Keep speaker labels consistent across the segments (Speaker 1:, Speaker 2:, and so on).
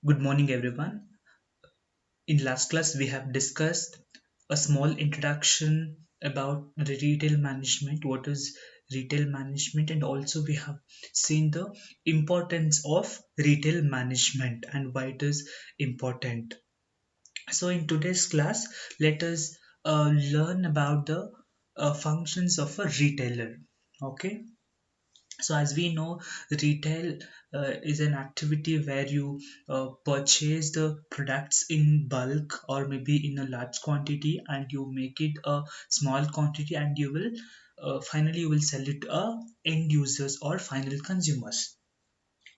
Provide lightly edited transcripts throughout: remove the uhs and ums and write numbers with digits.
Speaker 1: Good morning, everyone. In last class, we have discussed a small introduction about the retail management, what is retail management, and also we have seen the importance of retail management and why it is important. So, in today's class, let us learn about the functions of a retailer. Okay, so as we know, retail is an activity where you purchase the products in bulk or maybe in a large quantity, and you make it a small quantity, and you will finally you will sell it to end users or final consumers.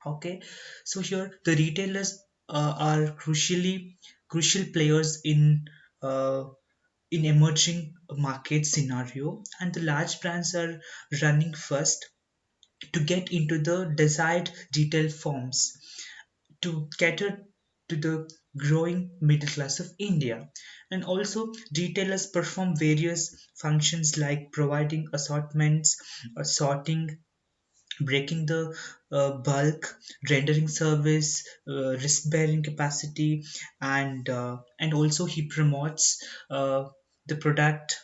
Speaker 1: Okay, so here the retailers are crucial players uh, in emerging market scenario, and the large brands are running first to get into the desired retail forms to cater to the growing middle class of India. And also, retailers perform various functions like providing assortments, sorting, breaking the bulk, rendering service, risk bearing capacity, and also he promotes the product.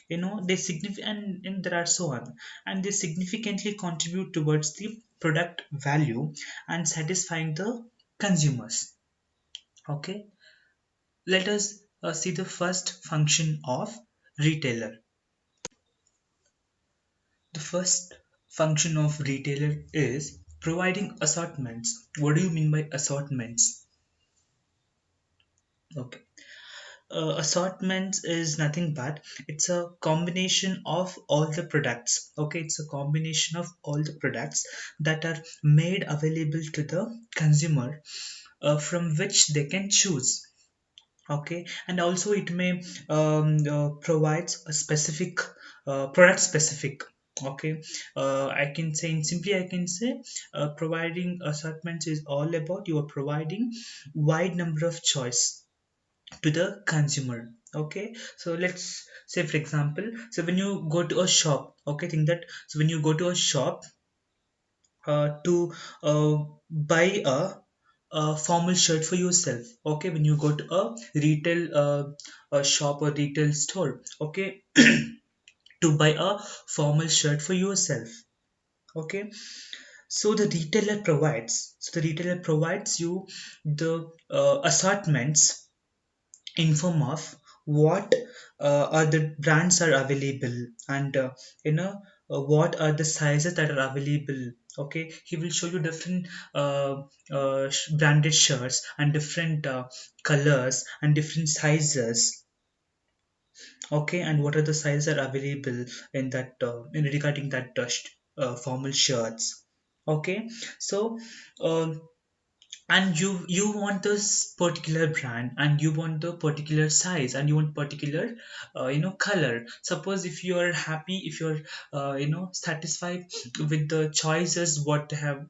Speaker 1: They significant and there are so on, and they significantly contribute towards the product value and satisfying the consumers. Okay, let us see the first function of retailer. The first function of retailer is providing assortments. What do you mean by assortments? Okay. Assortments is nothing but it's a combination of all the products. Okay, it's a combination of all the products that are made available to the consumer, from which they can choose. Okay, and also it may provides a specific product specific. Okay, I can say in simply I can say providing assortments is all about you are providing wide number of choice to the consumer. Okay, so let's say for example, so when you go to a shop, okay, think that so when you go to a shop to buy a formal shirt for yourself. Okay, when you go to a shop or retail store, okay, to buy a formal shirt for yourself. Okay, so the retailer provides you the assortments in form of what are the brands are available, and what are the sizes that are available. Okay, he will show you different branded shirts and different colors and different sizes. Okay, and what are the sizes are available in that in regarding that formal shirts. Okay, so uh, and you want this particular brand, and you want the particular size, and you want particular color. Suppose if you are happy, if you're satisfied with the choices what they have,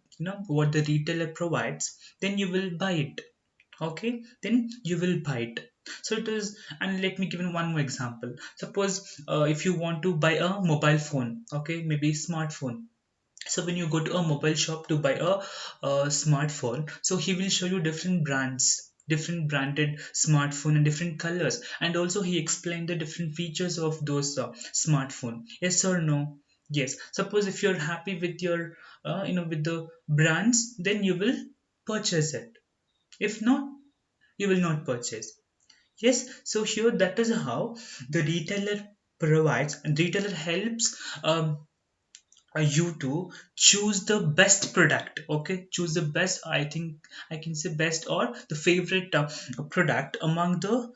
Speaker 1: what the retailer provides, then you will buy it. Okay, then you will buy it. So it is, and let me give you one more example. Suppose if you want to buy a mobile phone, okay, maybe smartphone. So when you go to a mobile shop to buy a smartphone, so he will show you different brands, different branded smartphone and different colors, and also he explained the different features of those smartphone. Yes or no? Yes. Suppose if you're happy with your with the brands, then you will purchase it. If not, you will not purchase. Yes, so here that is how the retailer provides, and retailer helps you to choose the best product. Okay, choose the best, I think I can say best or the favorite product among the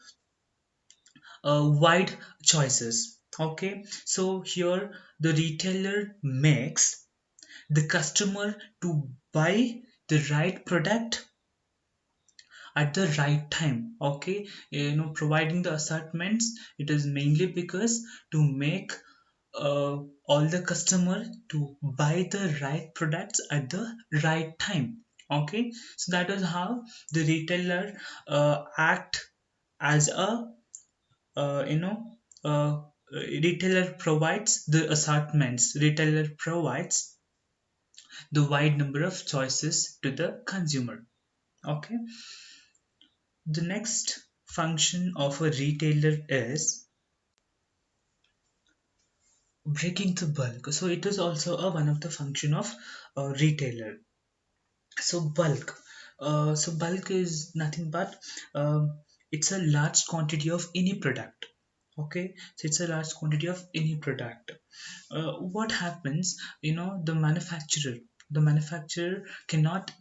Speaker 1: wide choices. Okay, so here the retailer makes the customer to buy the right product at the right time. Okay, providing the assortments, it is mainly because to make uh, all the customer to buy the right products at the right time. Okay, so that is how the retailer act as a uh, you know uh, retailer provides the assortments, retailer provides the wide number of choices to the consumer. Okay, The next function of a retailer is breaking the bulk. So it is also one of the function of a retailer. So bulk is nothing but it's a large quantity of any product. Okay, so it's a large quantity of any product. What happens? The manufacturer cannot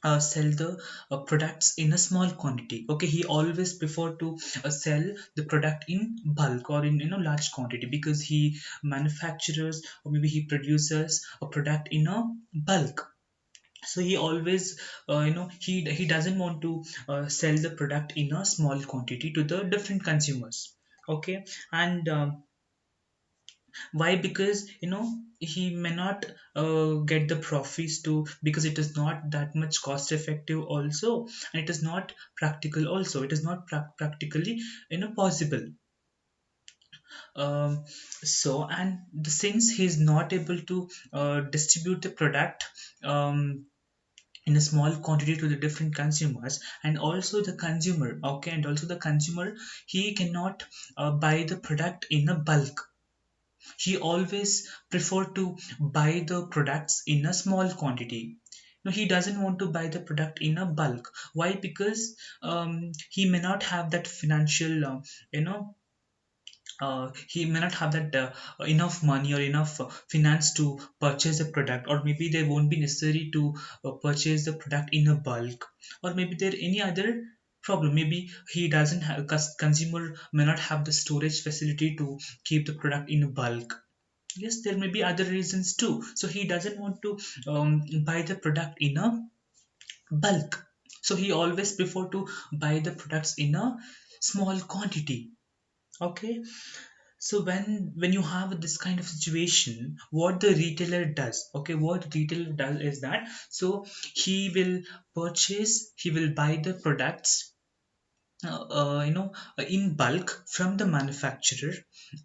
Speaker 1: sell the products in a small quantity. Okay, he always prefer to sell the product in bulk or in large quantity, because he manufactures or maybe he produces a product in a bulk. So he always he doesn't want to sell the product in a small quantity to the different consumers. Okay, and why? Because he may not get the profits to, because it is not that much cost effective also, and it is not practical also, it is not practically possible. Um, so and since he is not able to distribute the product in a small quantity to the different consumers, and also the consumer, okay, and also the consumer, he cannot buy the product in a bulk. He always prefer to buy the products in a small quantity. No, he doesn't want to buy the product in a bulk. Why? Because he may not have that financial you know he may not have that enough money or enough finance to purchase the product, or maybe they won't be necessary to purchase the product in a bulk, or maybe there any other problem. Maybe he doesn't have, consumer may not have the storage facility to keep the product in bulk. Yes, there may be other reasons too, so he doesn't want to buy the product in a bulk. So he always prefer to buy the products in a small quantity. Okay, so when you have this kind of situation, what the retailer does, okay, what retailer does is that, so he will buy the products in bulk from the manufacturer,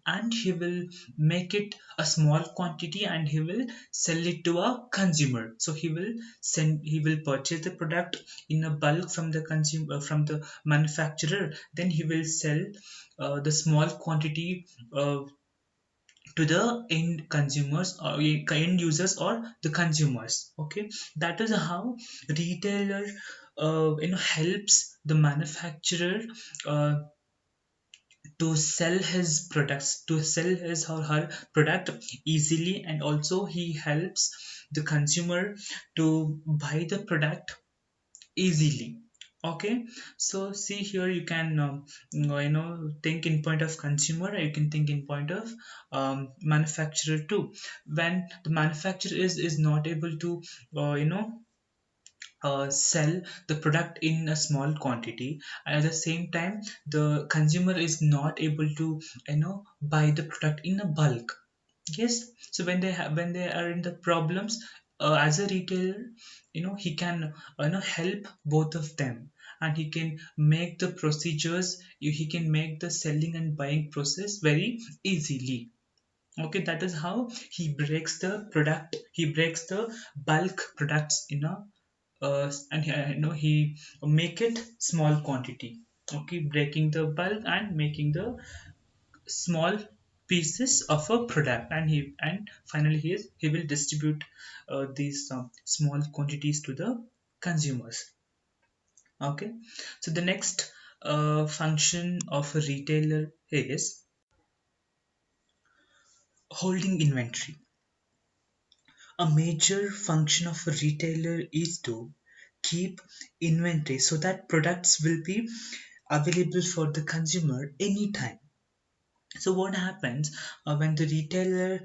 Speaker 1: and he will make it a small quantity and he will sell it to a consumer. So he will purchase the product in a bulk from the consumer, from the manufacturer, then he will sell the small quantity to the end consumers or end users or the consumers. Okay, that is how retailer helps the manufacturer uh, to sell his products, to sell his or her product easily, and also he helps the consumer to buy the product easily. Okay, so see here, you can think in point of consumer, you can think in point of manufacturer too. When the manufacturer is not able to sell the product in a small quantity, and at the same time the consumer is not able to buy the product in a bulk. Yes, so when they are in the problems, as a retailer, he can help both of them, and he can make the procedures, he can make the selling and buying process very easily. Okay, that is how he breaks the bulk products in a and he make it small quantity. Okay, breaking the bulk and making the small pieces of a product, and finally he will distribute these small quantities to the consumers. Okay, so the next function of a retailer is holding inventory. A major function of a retailer is to keep inventory so that products will be available for the consumer anytime. So what happens when the retailer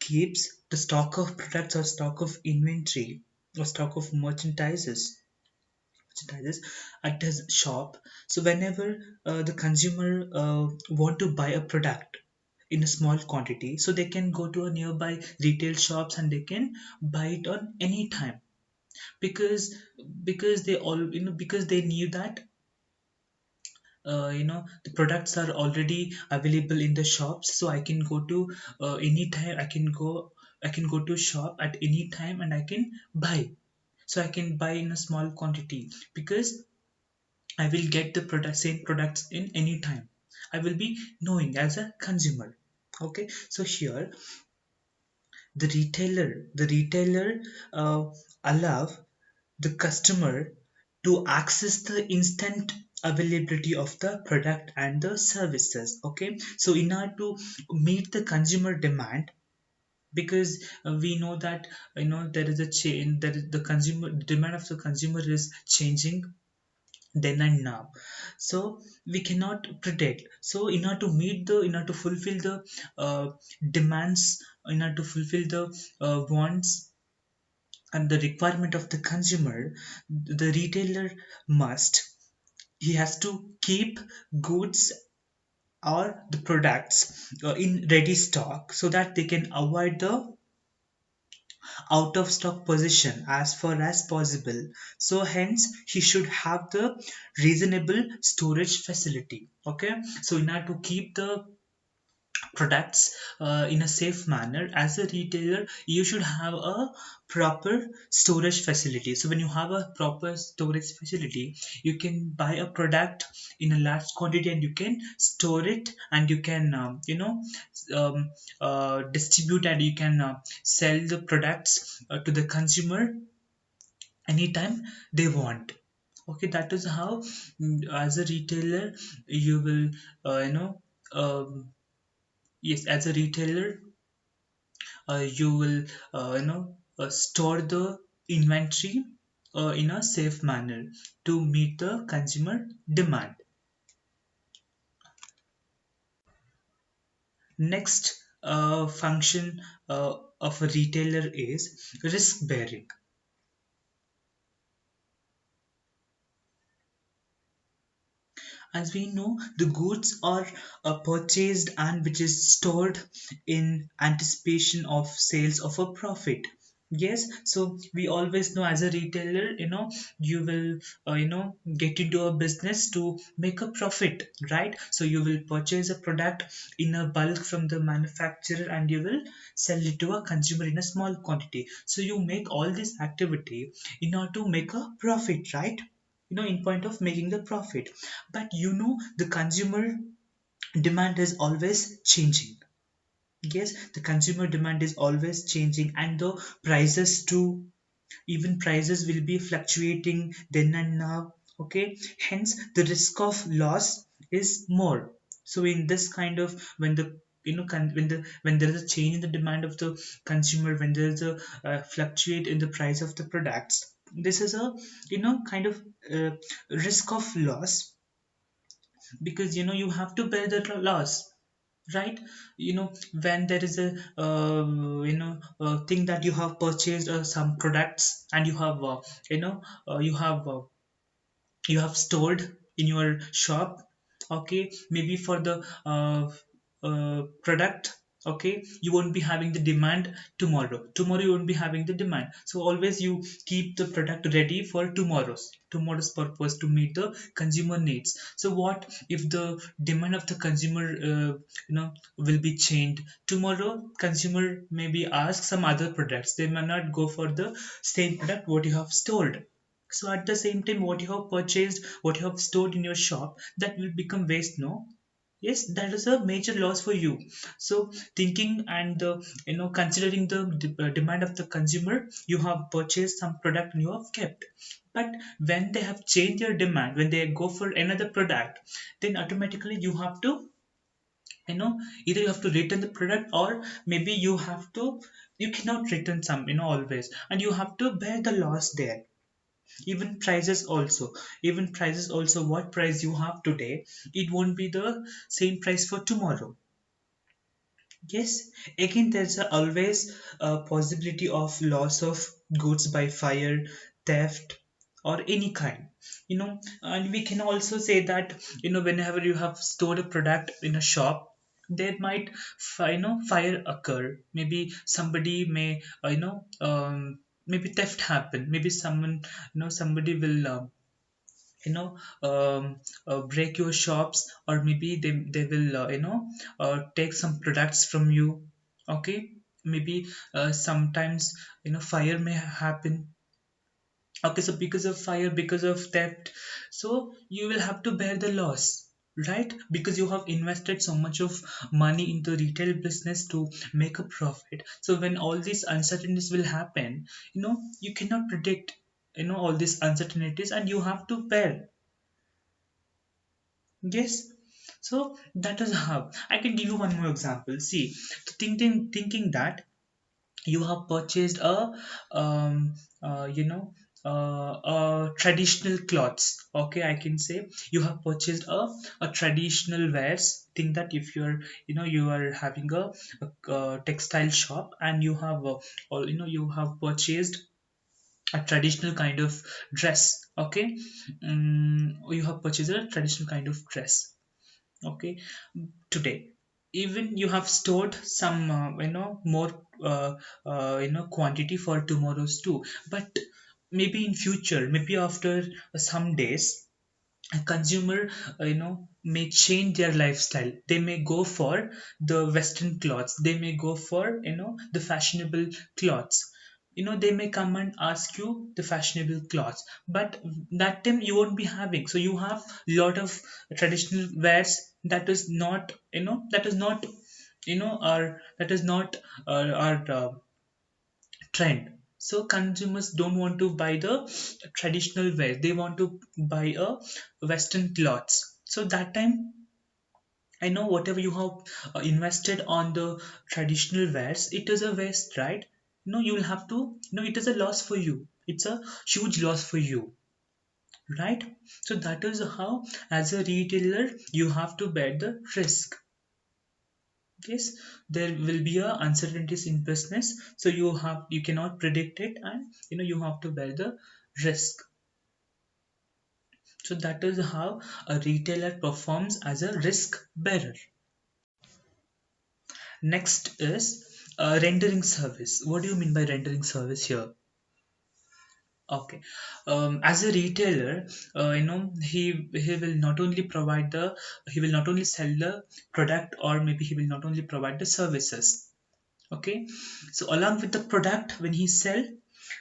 Speaker 1: keeps the stock of products or stock of inventory or stock of merchandises at his shop? So whenever the consumer want to buy a product in a small quantity, so they can go to a nearby retail shops and they can buy it on any time, because they all because they knew that the products are already available in the shops, so I can go to any time, I can go to shop at any time and I can buy. So I can buy in a small quantity, because I will get the product, same products in any time. I will be knowing as a consumer. Okay, so here the retailer allow the customer to access the instant availability of the product and the services. Okay, so in order to meet the consumer demand, because we know that there is a change, that is the consumer demand of the consumer is changing then and now, so we cannot predict. So in order to fulfill the demands, in order to fulfill the wants and the requirement of the consumer, the retailer must, he has to keep goods or the products in ready stock so that they can avoid the out of stock position as far as possible. So hence he should have the reasonable storage facility. Okay, so in order to keep the products in a safe manner, as a retailer you should have a proper storage facility. So when you have a proper storage facility, you can buy a product in a large quantity and you can store it, and you can um, distribute, and you can sell the products to the consumer anytime they want. Okay, that is how, as a retailer you will um, yes, as a retailer you will store the inventory in a safe manner to meet the consumer demand. Next function of a retailer is risk bearing. As we know, the goods are purchased and which is stored in anticipation of sales of a profit. Yes, so we always know as a retailer, you will get into a business to make a profit, right? So you will purchase a product in a bulk from the manufacturer and you will sell it to a consumer in a small quantity. So you make all this activity in order to make a profit, right? In point of making the profit. But the consumer demand is always changing. Yes, the consumer demand is always changing, and the prices too, even prices will be fluctuating then and now. Okay, hence the risk of loss is more. So in this kind of, when the when there is a change in the demand of the consumer, when there is a fluctuate in the price of the products, this is a kind of uh, risk of loss, because you have to bear the loss, right? When there is a thing that you have purchased some products, and you have stored in your shop. Okay, maybe for the product, okay, you won't be having the demand tomorrow you won't be having the demand, so always you keep the product ready for tomorrow's purpose to meet the consumer needs. So what if the demand of the consumer will be changed tomorrow? Consumer maybe ask some other products, they may not go for the same product what you have stored. So at the same time, what you have purchased, what you have stored in your shop, that will become waste, no? Yes, that is a major loss for you. So thinking and considering the demand of the consumer, you have purchased some product and you have kept. But when they have changed their demand, when they go for another product, then automatically you have to, either you have to return the product, or maybe you cannot return some, always, and you have to bear the loss there. Even prices also, what price you have today, it won't be the same price for tomorrow. Yes, again there's always a possibility of loss of goods by fire, theft, or any kind. And we can also say that whenever you have stored a product in a shop, there might fire occur. Maybe somebody may maybe theft happen. Maybe somebody will you know break your shops, or maybe they will take some products from you. Okay, maybe sometimes fire may happen. Okay, so because of fire, because of theft, so you will have to bear the loss, right? Because you have invested so much of money into retail business to make a profit. So when all these uncertainties will happen, you cannot predict, all these uncertainties, and you have to bear. Yes. So that is how I can give you one more example. See, thinking that you have purchased um you know a traditional clothes. Okay, I can say you have purchased a traditional wears. Think that if you are having a textile shop, and you have or you have purchased a traditional kind of dress. Okay, you have purchased a traditional kind of dress. Okay, today even you have stored some more quantity for tomorrow's too, but maybe in future, maybe after some days, a consumer may change their lifestyle. They may go for the western clothes, they may go for the fashionable clothes. They may come and ask you the fashionable clothes, but that time you won't be having. So you have lot of traditional wears that is not that is not our that is not our trend. So consumers don't want to buy the traditional wear, they want to buy a western clothes. So that time, I know whatever you have invested on the traditional wares, it is a waste, right? You'll have to, it is a loss for you, it's a huge loss for you, right? So that is how, as a retailer, you have to bear the risk. Yes, there will be a uncertainties in business, so you cannot predict it, and you have to bear the risk. So that is how a retailer performs as a risk bearer. Next is rendering service. What do you mean by rendering service here? Okay, as a retailer, he will not only he will not only sell the product, or maybe he will not only provide the services. Okay, so along with the product when he sell,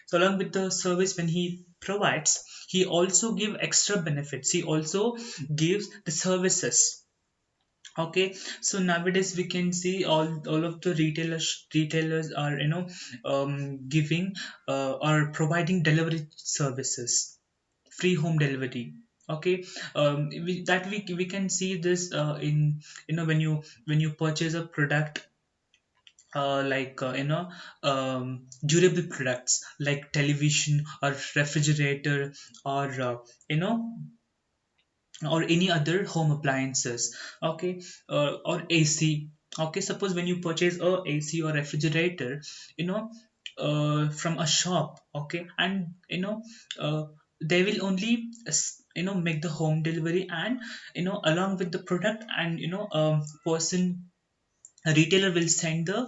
Speaker 1: so along with the service when he provides, he also give extra benefits, he also gives the services. Okay, so nowadays we can see all of the retailers are giving or providing delivery services, free home delivery. Okay, we can see this in when you purchase a product, like durable products like television or refrigerator, or you know or any other home appliances. Okay, or AC. Okay, suppose when you purchase a AC or refrigerator, you know from a shop. Okay, and they will only make the home delivery, and along with the product, and person, a retailer will send the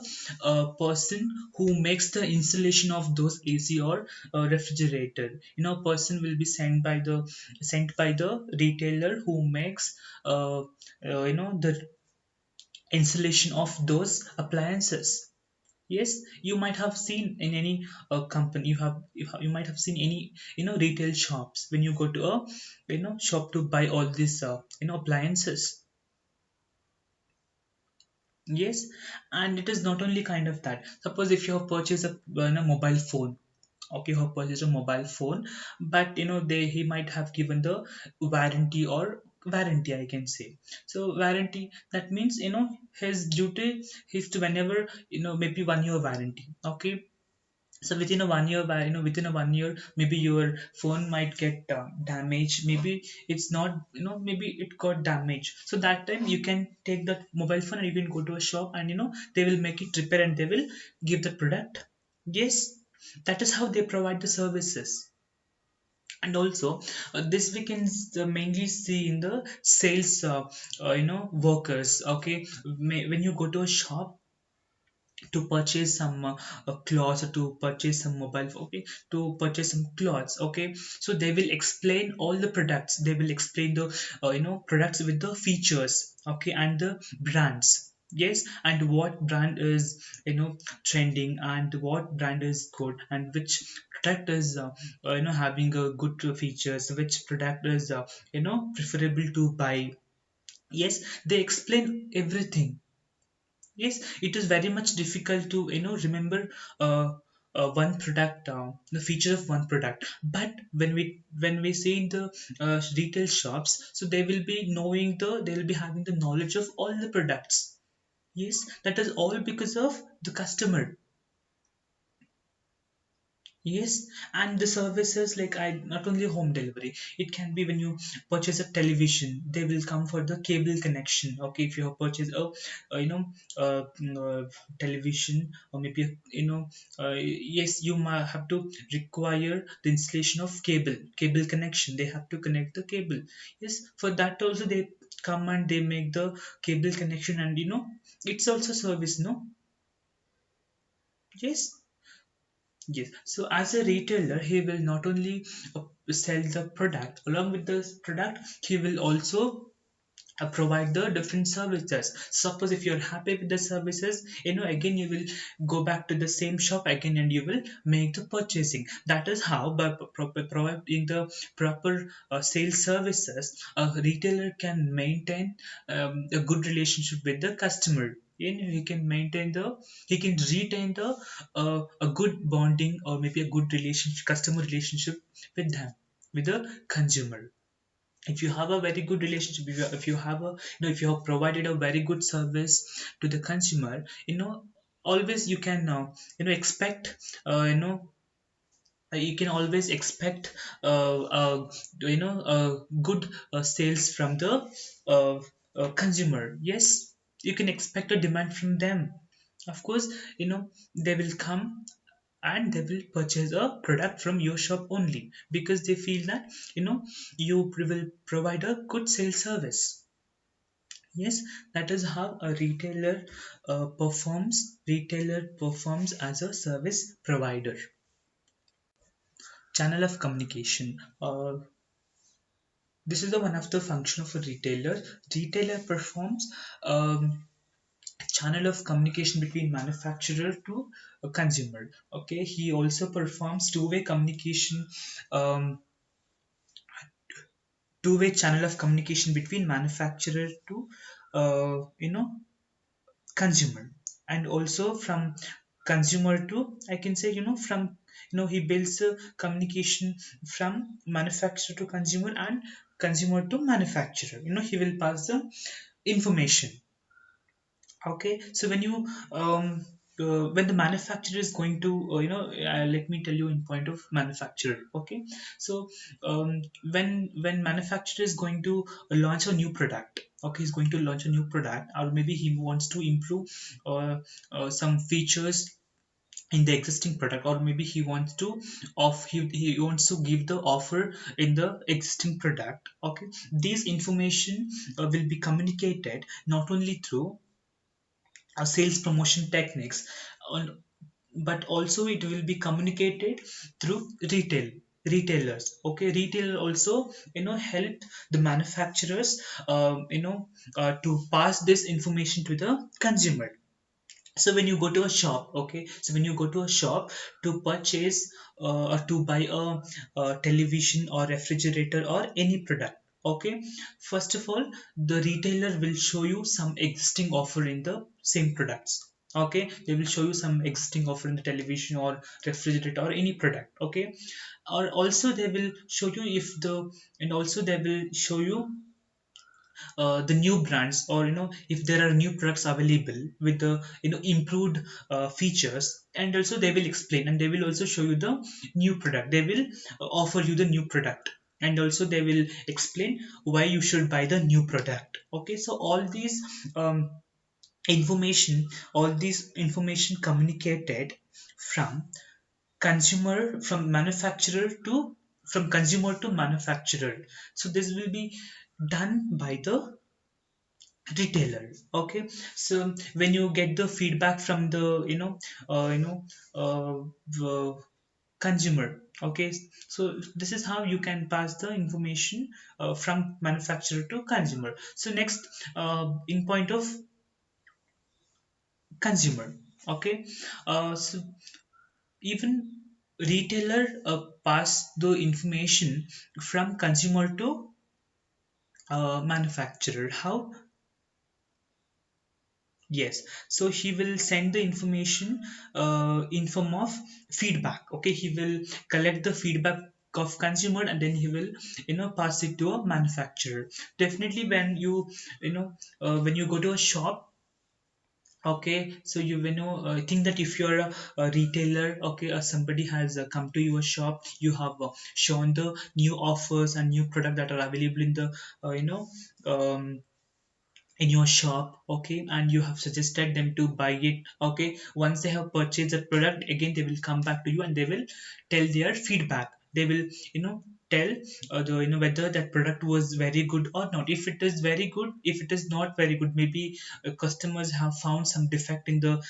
Speaker 1: person who makes the installation of those AC or refrigerator. Person will be sent by the retailer who makes the installation of those appliances. Yes, you might have seen in any company, you might have seen any retail shops, when you go to a shop to buy all these appliances. Yes, and it is not only kind of that. Suppose if you have purchased a mobile phone, okay, you have purchased a mobile phone, but he might have given the warranty, I can say. So warranty, that means his duty is to, whenever maybe 1 year warranty. Okay, so within a 1 year, within a 1 year, maybe your phone might get damaged. Maybe it's not, maybe it got damaged. So that time you can take that mobile phone and you can go to a shop, and they will make it repair, and they will give the product. Yes, that is how they provide the services. And also, this we can mainly see in the sales workers. Okay, when you go to a shop to purchase some clothes, or to purchase some mobile okay, to purchase some clothes. Okay, so they will explain all the products, they will explain the products with the features, okay, and the brands. Yes, and what brand is trending, and what brand is good, and which product is having a good features, which product is preferable to buy. Yes, they explain everything. Yes, it is very much difficult to remember one product, the feature of one product. But when we see in the retail shops, so they will be they will be having the knowledge of all the products. Yes, that is all because of the customer. Yes, and the services like I not only home delivery, it can be when you purchase a television, they will come for the cable connection. Okay, if you have purchased television, or maybe yes, you might have to require the installation of cable connection. They have to connect the cable. Yes, for that also they come and they make the cable connection, and it's also service, no? Yes. Yes. So as a retailer, he will not only sell the product, along with the product, he will also provide the different services. Suppose if you're happy with the services, again you will go back to the same shop again and you will make the purchasing. That is how by providing the proper sales services, a retailer can maintain a good relationship with the customer. He can maintain he can retain a good bonding, or maybe a good relationship, customer relationship with them, with the consumer. If you have a very good relationship, if you have a if you have provided a very good service to the consumer, always you can expect you can always expect good sales from the uh, consumer. Yes, you can expect a demand from them. Of course, they will come and they will purchase a product from your shop only because they feel that you will provide a good sales service. Yes, that is how a retailer performs as a service provider. Channel of communication, this is the one of the function of a retailer performs channel of communication between manufacturer to a consumer. Okay, he also performs two-way communication, um, two-way channel of communication between manufacturer to consumer, and also from consumer to, I can say, from he builds a communication from manufacturer to consumer and consumer to manufacturer. He will pass the information. Okay, so when the manufacturer is going to let me tell you in point of manufacturer. Okay, so when manufacturer is going to launch a new product. Okay, he's going to launch a new product, or maybe he wants to improve some features in the existing product, or maybe he wants to he wants to give the offer in the existing product. Okay, these information will be communicated not only through sales promotion techniques, on- but also it will be communicated through retailers. Okay, retailer also help the manufacturers to pass this information to the consumer. So when you go to a shop, okay, so when you go to a shop to purchase or to buy a television or refrigerator or any product. Okay, first of all, the retailer will show you some existing offer in the same products. Okay, they will show you some existing offer in the television or refrigerator or any product. Okay, or also they will show you if the and also they will show you the new brands, or if there are new products available with the improved features. And also they will explain, and they will also show you the new product. They will offer you the new product, and also they will explain why you should buy the new product. Okay, so um, all these information communicated from from manufacturer to from consumer to manufacturer. So this will be done by the retailer. Okay, so when you get the feedback from the the consumer. Okay, so this is how you can pass the information from manufacturer to consumer. So next, in point of consumer. Okay, so even retailer pass the information from consumer to manufacturer. How? Yes, so he will send the information in form of feedback. Okay, he will collect the feedback of consumer and then he will pass it to a manufacturer. Definitely when when you go to a shop. Okay, so I think that if you're a retailer, okay, somebody has come to your shop, you have shown the new offers and new product that are available in the um, in your shop, okay, and you have suggested them to buy it. Okay, once they have purchased the product, again they will come back to you and they will tell their feedback. They will tell whether that product was very good or not. If it is very good, if it is not very good, maybe customers have found some defect in the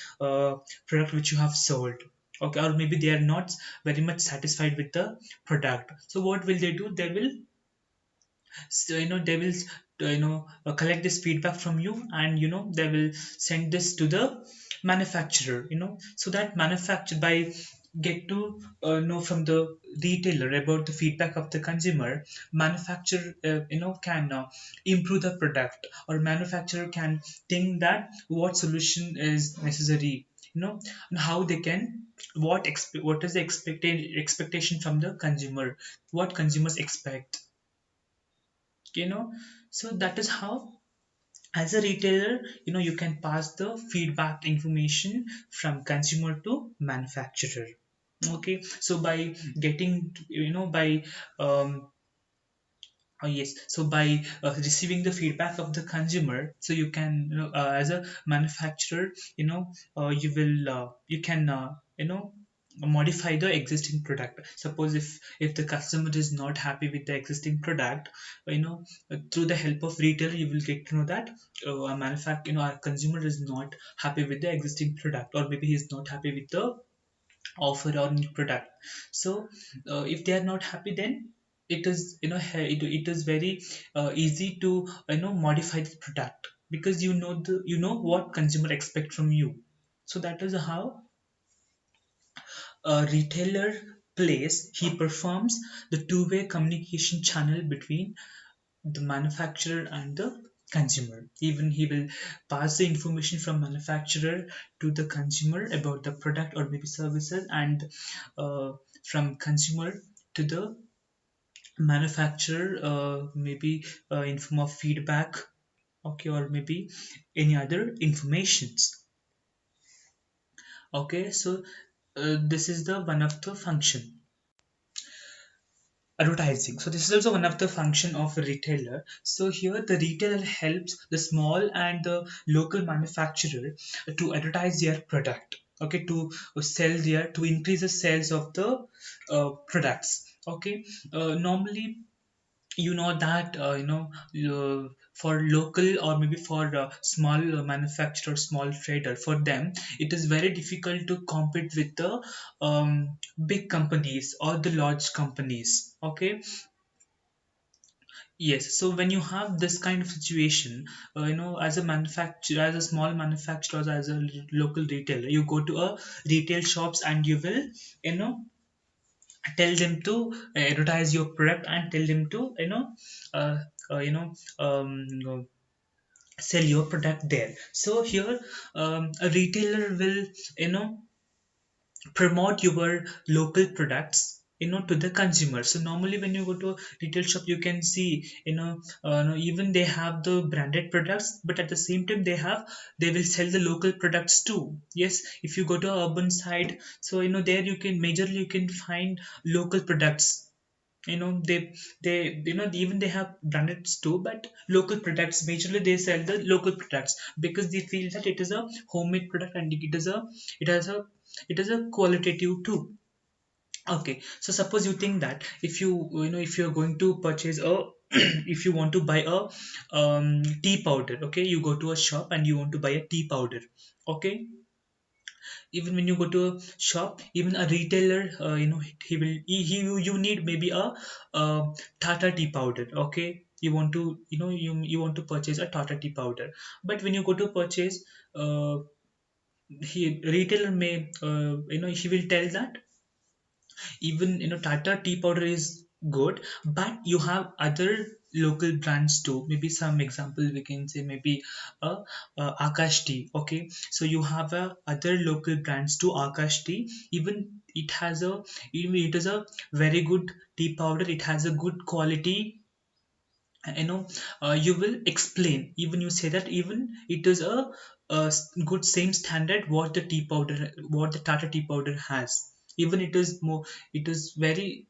Speaker 1: product which you have sold. Okay, or maybe they are not very much satisfied with the product. So what will they do? They will, so they will collect this feedback from you, and they will send this to the manufacturer, so that manufacturer by get to know from the retailer about the feedback of the consumer. Manufacturer can improve the product, or manufacturer can think that what solution is necessary, and how they can, what is the expectation from the consumer, what consumers expect, you know so that is how, as a retailer, you can pass the feedback information from consumer to manufacturer. Okay, so by getting, by oh yes, so by receiving the feedback of the consumer, so you can, as a manufacturer, you will, you can, modify the existing product. Suppose if the customer is not happy with the existing product, through the help of retailer, you will get to know that our consumer is not happy with the existing product, or maybe he is not happy with the offer or new product. So if they are not happy, then it is, it is very easy to modify the product, because you know what consumer expect from you. So that is how a retailer plays. He performs the two-way communication channel between the manufacturer and the consumer. Even he will pass the information from manufacturer to the consumer about the product or maybe services, and from consumer to the manufacturer, maybe in form of feedback, okay, or maybe any other informations. Okay, so this is the one of the function. Advertising, so this is also one of the function of a retailer. So here the retailer helps the small and the local manufacturer to advertise their product, okay, to sell their, to increase the sales of the products. Okay, normally, that for local or maybe for small manufacturer, small trader, for them it is very difficult to compete with the big companies or the large companies. Okay, yes, so when you have this kind of situation, as a manufacturer, as a small manufacturer, as a local retailer, you go to a retail shops and you will, you know tell them to advertise your product, and tell them to uh, uh, you know um, sell your product there. So here, a retailer will, you know promote your local products, to the consumer. So normally when you go to a retail shop, you can see, even they have the branded products, but at the same time they will sell the local products too. Yes, if you go to a urban side, so there you can majorly you can find local products. They even they have branded too, but local products, majorly they sell the local products, because they feel that it is a homemade product, and it has a it is a qualitative too. Okay, so suppose you think that if you're going to purchase a if you want to buy a tea powder. Okay, you go to a shop and you want to buy a tea powder. Okay, even when you go to a shop, even a retailer, he will he you need maybe a Tata tea powder. Okay, you want to, you want to purchase a Tata tea powder, but when you go to purchase uh, he retailer may he will tell that even Tata tea powder is good, but you have other local brands too. Maybe some example we can say, maybe uh, Akash tea. Okay, so you have other local brands too, Akash tea. Even it is a very good tea powder. It has a good quality. You will explain, even you say that even it is good same standard what the tea powder, what the Tata tea powder has. Even it is more, it is very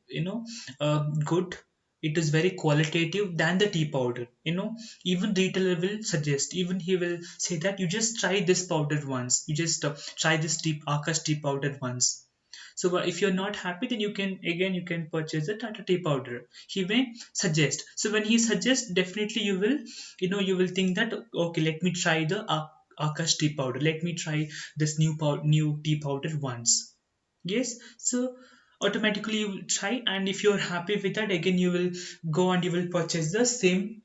Speaker 1: good, it is very qualitative than the tea powder. Even retailer will suggest, even he will say that you just try this powder once, you just try this tea Akash tea powder once. So if you're not happy, then you can purchase the Tata tea powder. He may suggest. So when he suggests, definitely you will think that, okay, let me try the Akash tea powder. Let me try this new tea powder once. Yes. So automatically you will try, and if you're happy with that, again you will go and you will purchase the same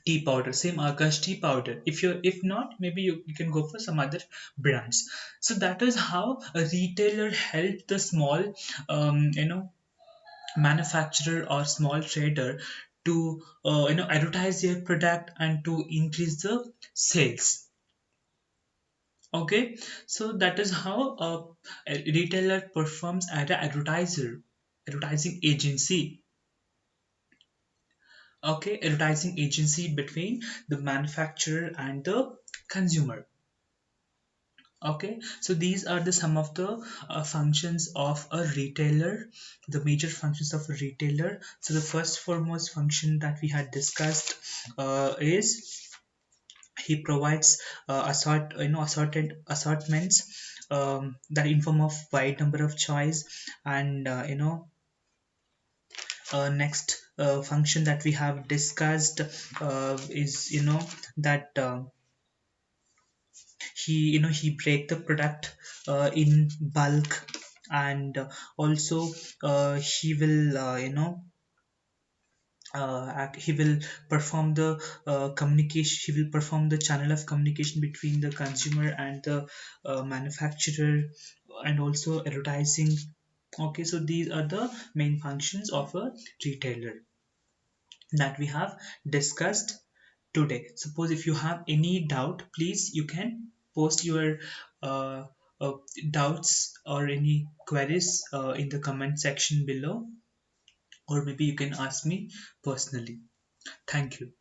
Speaker 1: tea powder, same Akash tea powder. If not, maybe you can go for some other brands. So that is how a retailer helped the small manufacturer or small trader to advertise their product and to increase the sales. Okay, so that is how a retailer performs as an advertising agency. Okay, advertising agency between the manufacturer and the consumer. Okay, so these are the some of the functions of a retailer, the major functions of a retailer. So the first foremost function that we had discussed is he provides assortments that inform of wide number of choice. And next function that we have discussed is that he break the product in bulk. And also he will he will perform the communication, he will perform the channel of communication between the consumer and the manufacturer, and also advertising. Okay, so these are the main functions of a retailer that we have discussed today. Suppose if you have any doubt, please you can post your uh, uh, doubts or any queries in the comment section below, or maybe you can ask me personally. Thank you.